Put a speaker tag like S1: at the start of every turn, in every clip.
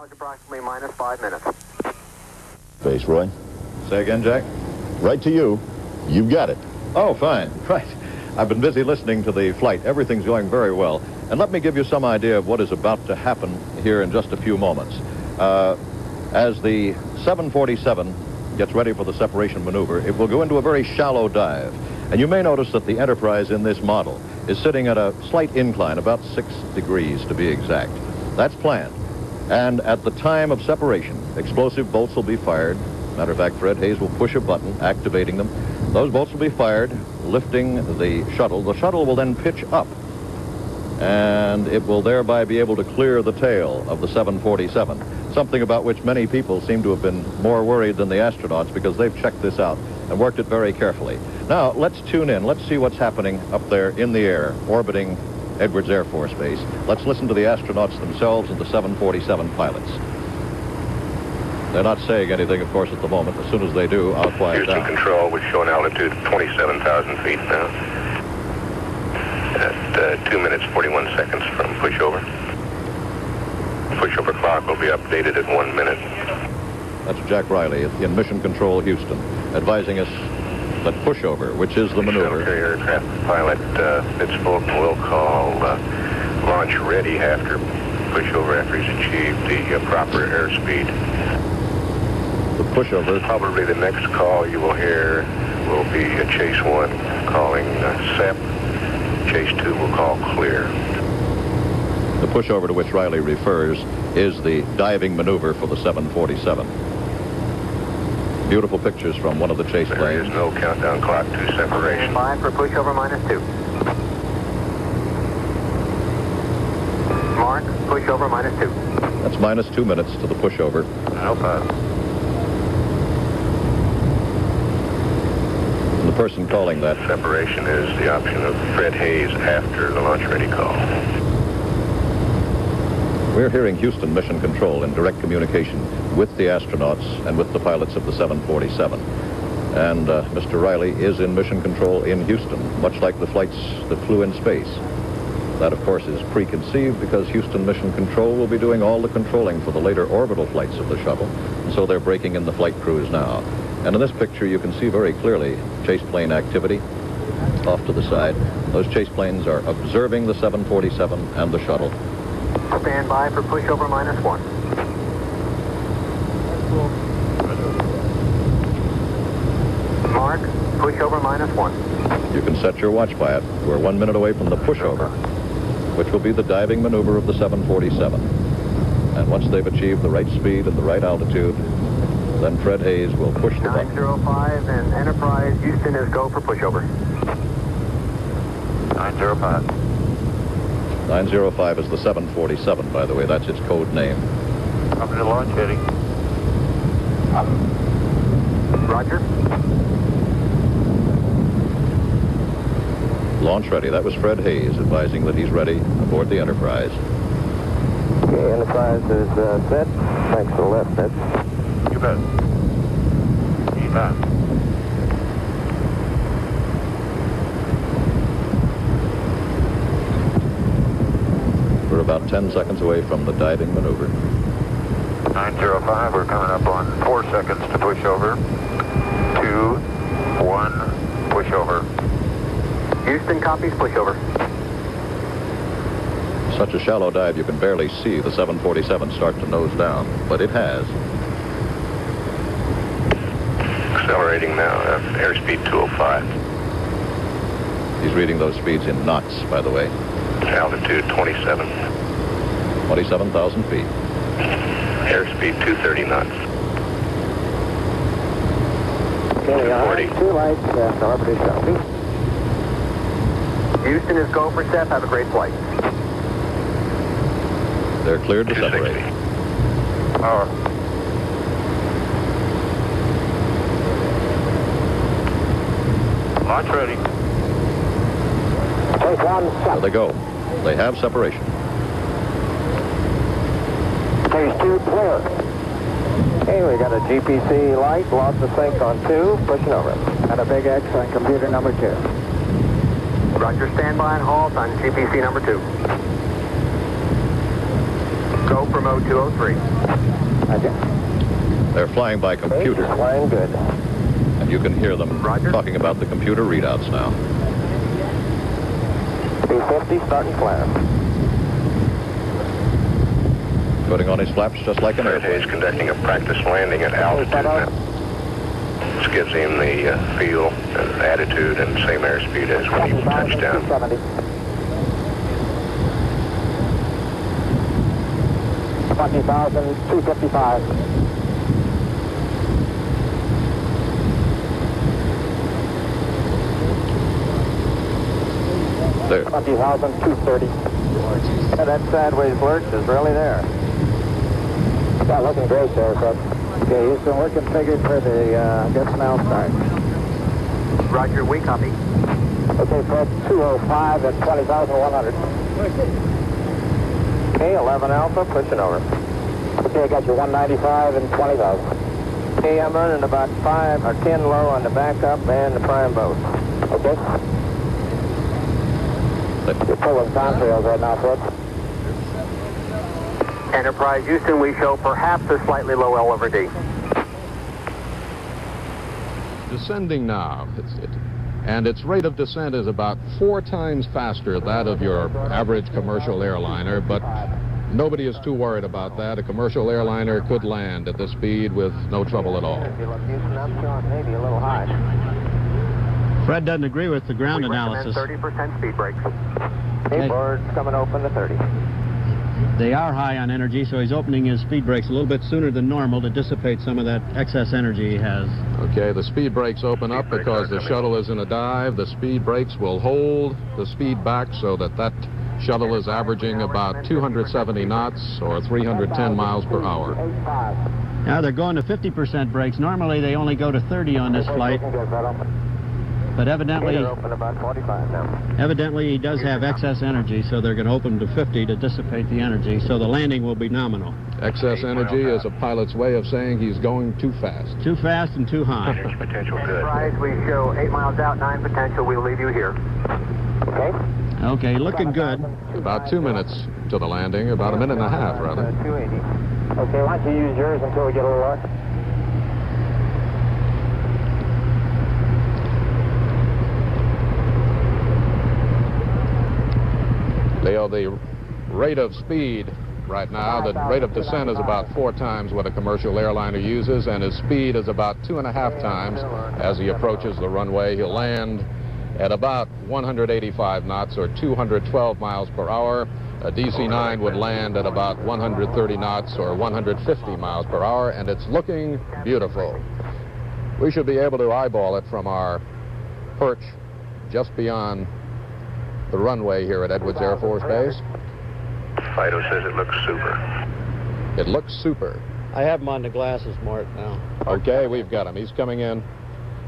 S1: mileage approximately minus 5 minutes.
S2: Base, Roy.
S3: Say again, Jack?
S2: Right to you. You've got it.
S3: Oh, fine. Right. I've been busy listening to the flight. Everything's going very well. And let me give you some idea of what is about to happen here in just a few moments. As the 747 gets ready for the separation maneuver, it will go into a very shallow dive. And you may notice that the Enterprise in this model is sitting at a slight incline, about 6 degrees to be exact. That's planned. And at the time of separation, explosive bolts will be fired. Matter of fact, Fred Hayes will push a button, activating them. Those bolts will be fired, lifting the shuttle. The shuttle will then pitch up, and it will thereby be able to clear the tail of the 747, something about which many people seem to have been more worried than the astronauts, because they've checked this out and worked it very carefully. Now, let's tune in. Let's see what's happening up there in the air, orbiting Edwards Air Force Base. Let's listen to the astronauts themselves and the 747 pilots. They're not saying anything, of course, at the moment. As soon as they do, I'll quiet down.
S4: Houston Control, we show an altitude of 27,000 feet now. At 2 minutes, 41 seconds from pushover. Pushover clock will be updated at 1 minute.
S3: That's Jack Riley in Mission Control, Houston, advising us that pushover, which is the maneuver.
S4: Shuttle carrier aircraft pilot Fitzfolk will call launch ready after pushover, after he's achieved the proper airspeed.
S3: The pushover.
S4: Probably the next call you will hear will be a Chase 1 calling SEP. Chase 2 will call clear.
S3: The pushover to which Riley refers is the diving maneuver for the 747. Beautiful pictures from one of the chase planes.
S4: There is no countdown clock to separation.
S1: 5 for pushover minus 2. Mark, pushover minus 2.
S3: That's minus 2 minutes to the pushover.
S4: Alpha.
S3: And the person calling that.
S4: Separation is the option of Fred Hayes after the launch ready call.
S3: We're hearing Houston Mission Control in direct communication with the astronauts and with the pilots of the 747. And Mr. Riley is in Mission Control in Houston, much like the flights that flew in space. That, of course, is preconceived because Houston Mission Control will be doing all the controlling for the later orbital flights of the shuttle. And so they're breaking in the flight crews now. And in this picture, you can see very clearly chase plane activity off to the side. Those chase planes are observing the 747 and the shuttle.
S1: Stand by for pushover minus 1. Mark, pushover minus 1.
S3: You can set your watch by it. We're 1 minute away from the pushover, which will be the diving maneuver of the 747. And once they've achieved the right speed and the right altitude, then Fred Hayes will push the button.
S1: 905 and Enterprise Houston is go for pushover.
S4: 905.
S3: 905 is the 747, by the way. That's its code name.
S4: Coming to launch ready.
S1: Roger.
S3: Launch ready. That was Fred Hayes advising that he's ready aboard the Enterprise.
S5: Okay, Enterprise is set. Thanks for the left, Ed.
S4: You bet. E-5.
S3: We're about 10 seconds away from the diving maneuver.
S4: 905, we're coming up on 4 seconds to pushover. 2, 1, pushover.
S1: Houston copies pushover.
S3: Such a shallow dive you can barely see the 747 start to nose down, but it has.
S4: Accelerating now, airspeed 205.
S3: He's reading those speeds in knots, by the way.
S4: Altitude 27.
S3: 27,000 feet.
S4: Airspeed 230 knots.
S5: Okay,
S4: 40.
S5: 2 lights, calibrate copy.
S1: Houston is go for SEP. Have a great flight.
S3: They're cleared to separate.
S4: 260. Power. Launch ready.
S5: Take 1
S3: There
S5: step.
S3: they go. They have separation.
S5: Phase 2 clear. Okay, we got a GPC light, lost the sync on 2, pushing over. And a big X on computer number 2.
S1: Roger, stand by and halt on GPC number 2. Go. for mode 203.
S5: Roger.
S3: They're flying by computer,
S5: Flying good.
S3: and you can hear them
S1: Roger.
S3: talking about the computer readouts now.
S5: 250, starting flare.
S3: Putting on his flaps just like an airplane.
S4: He's conducting a practice landing at altitude. This gives him the feel and attitude and same airspeed as when he touched down.
S5: 270. 20,255.
S3: There.
S5: 20,230. Yeah, that sideways lurch is really there. Not looking great there, Fred. Okay, he's been working figured for the just now start.
S1: Roger, we copy.
S5: Okay, Fred, 205 at 20,100. Okay, 11 Alpha, pushing over. Okay, I got you 195 and 20,000. Okay, I'm running about 5 or 10 low on the backup and the prime both. Okay? You're pulling contrails right now, Fred.
S1: Enterprise Houston, we show perhaps a slightly low L over D.
S6: Descending now, and its rate of descent is about 4 times faster that of your average commercial airliner, but nobody is too worried about that. A commercial airliner could land at this speed with no trouble at all.
S5: If you look Houston, I'm showing maybe a little high.
S7: Fred doesn't agree with the ground
S1: We
S7: analysis.
S1: recommend 30% speed brakes.
S5: Okay, board's coming open to 30.
S7: They are high on energy, so he's opening his speed brakes a little bit sooner than normal to dissipate some of that excess energy he has.
S6: Okay, the speed brakes open up because the shuttle is in a dive. The speed brakes will hold the speed back so that that shuttle is averaging about 270 knots or 310 miles per hour.
S7: Now they're going to 50% brakes. Normally they only go to 30 on this flight, but evidently
S5: Open about 45 now.
S7: he does have excess energy, so they're going to open to 50 to dissipate the energy, so the landing will be nominal.
S6: Excess energy is a pilot's way of saying he's going too fast.
S7: Too fast and too high.
S4: Potential good.
S1: Enterprise, we show 8 miles out, 9 potential. We'll leave you here.
S5: Okay?
S7: Okay, looking good.
S6: About 2 minutes to the landing, about a minute and a half, rather.
S5: 280. Okay, why don't you use yours until we get a little luck?
S6: Leo, the rate of speed right now, the rate of descent is about 4 times what a commercial airliner uses, and his speed is about 2.5 times as he approaches the runway. He'll land at about 185 knots or 212 miles per hour. A DC-9 would land at about 130 knots or 150 miles per hour, and it's looking beautiful. We should be able to eyeball it from our perch just beyond the runway here at Edwards Air Force Base.
S4: Fido says it looks super.
S6: It looks super.
S7: I have him on the glasses, Mort, now.
S6: Okay, we've got him. He's coming in.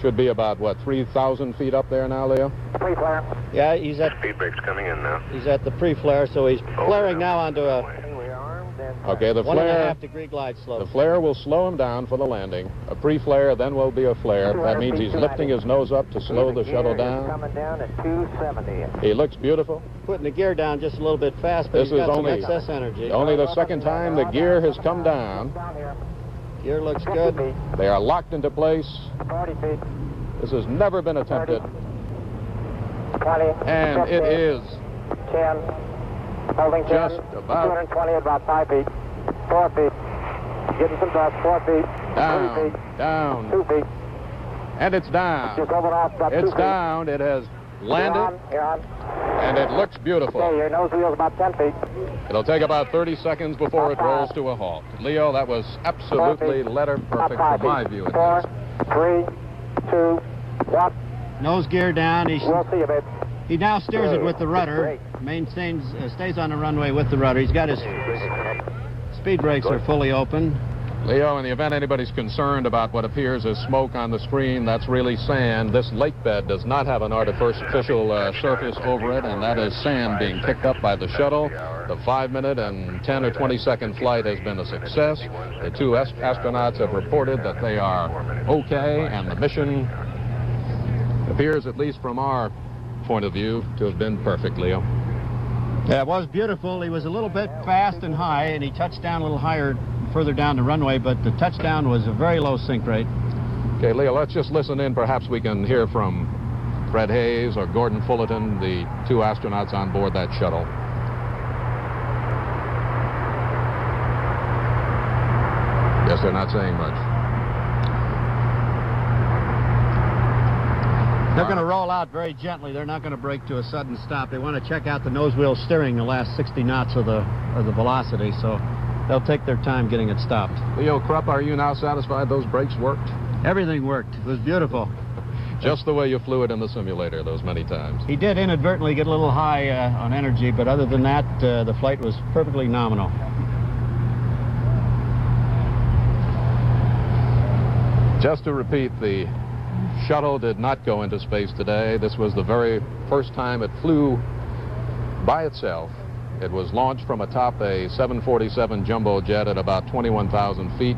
S6: Should be about, what, 3,000 feet up there now, Leo?
S5: Pre-flare.
S7: Yeah, he's at
S4: Speed brake's coming in now.
S7: the pre-flare, so he's flaring now onto a
S5: We're armed and...
S6: Okay, the flare...
S7: 1.5 degree glide slope.
S6: The flare will slow him down for the landing. A pre-flare, then will be a flare. That means he's lifting his nose up to slow the shuttle down.
S5: Coming down at 270.
S6: He looks beautiful.
S7: Putting the gear down just a little bit fast, but
S6: This
S7: he's got
S6: is
S7: some
S6: only-
S7: excess energy.
S6: Only the second time the gear has come down.
S5: Down here.
S7: Gear looks good.
S5: 50 feet.
S6: They are locked into place.
S5: 40 feet.
S6: This has never been attempted.
S5: 20.
S6: And
S5: 50,
S6: it is
S5: 10. Holding 10.
S6: just about
S5: 220 at about 5 feet. 4 feet. Getting some dust. 4 feet. 3
S6: down,
S5: feet.
S6: down,
S5: 2 feet.
S6: and it's down.
S5: Just over off about 2
S6: It's
S5: feet.
S6: down. It has landed,
S5: You're on.
S6: and it looks
S5: Okay,
S6: beautiful.
S5: your nose wheel's about 10 feet.
S6: It'll take about 30 seconds before it rolls to a halt. Leo, that was absolutely letter perfect from my view.
S5: 4, 3, 2, 1.
S7: Nose gear down.
S5: We'll see you, babe.
S7: He now steers it with the rudder.
S5: Great.
S7: Stays on the runway with the rudder. He's got his speed brakes are fully open.
S6: Leo, in the event anybody's concerned about what appears as smoke on the screen, that's really sand. This lake bed does not have an artificial surface over it, and that is sand being picked up by the shuttle. The 5-minute and 10 or 20-second flight has been a success. The 2 astronauts have reported that they are okay, and the mission appears, at least from our point of view, to have been perfect, Leo.
S7: Yeah, it was beautiful. He was a little bit fast and high, and he touched down a little higher further down the runway, but the touchdown was a very low sink rate.
S6: Okay, Leo, let's just listen in. Perhaps we can hear from Fred Hayes or Gordon Fullerton, the two astronauts on board that shuttle. Guess they're not saying much.
S7: They're going to roll out very gently. They're not going to brake to a sudden stop. They want to check out the nose wheel steering the last 60 knots of the velocity, so they'll take their time getting it stopped.
S6: Leo Krupp, are you now satisfied those brakes worked?
S7: Everything worked. It was beautiful.
S6: Just the way you flew it in the simulator those many times.
S7: He did inadvertently get a little high on energy, but other than that, the flight was perfectly nominal.
S6: Just to repeat, the shuttle did not go into space today. This was the very first time it flew by itself. It was launched from atop a 747 jumbo jet at about 21,000 feet,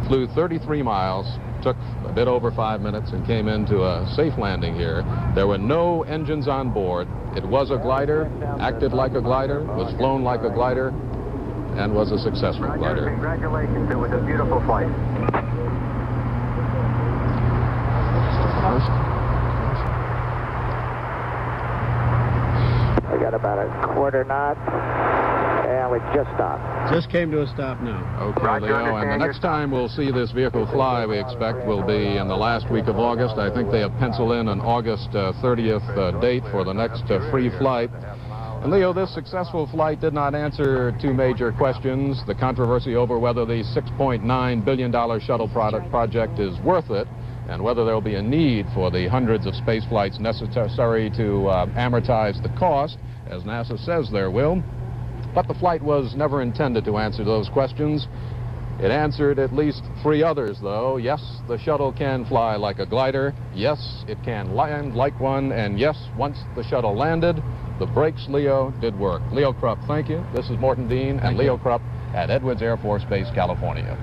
S6: flew 33 miles, took a bit over 5 minutes, and came into a safe landing here. There were no engines on board. It was a glider, acted like a glider, was flown like a glider, and was a successful glider.
S1: Congratulations, it was a beautiful flight.
S5: We got about a quarter knot, and we just stopped.
S7: Just came to a stop now.
S6: Okay, Leo, and the next time we'll see this vehicle fly, we expect, will be in the last week of August. I think they have penciled in an August 30th date for the next free flight. And Leo, this successful flight did not answer two major questions: the controversy over whether the $6.9 billion shuttle project is worth it, and whether there will be a need for the hundreds of space flights necessary to amortize the cost, as NASA says there will. But the flight was never intended to answer those questions. It answered at least three others, though. Yes, the shuttle can fly like a glider. Yes, it can land like one. And yes, once the shuttle landed, the brakes, Leo, did work. Leo Krupp, thank you. This is Morton Dean and Leo Krupp at Edwards Air Force Base, California.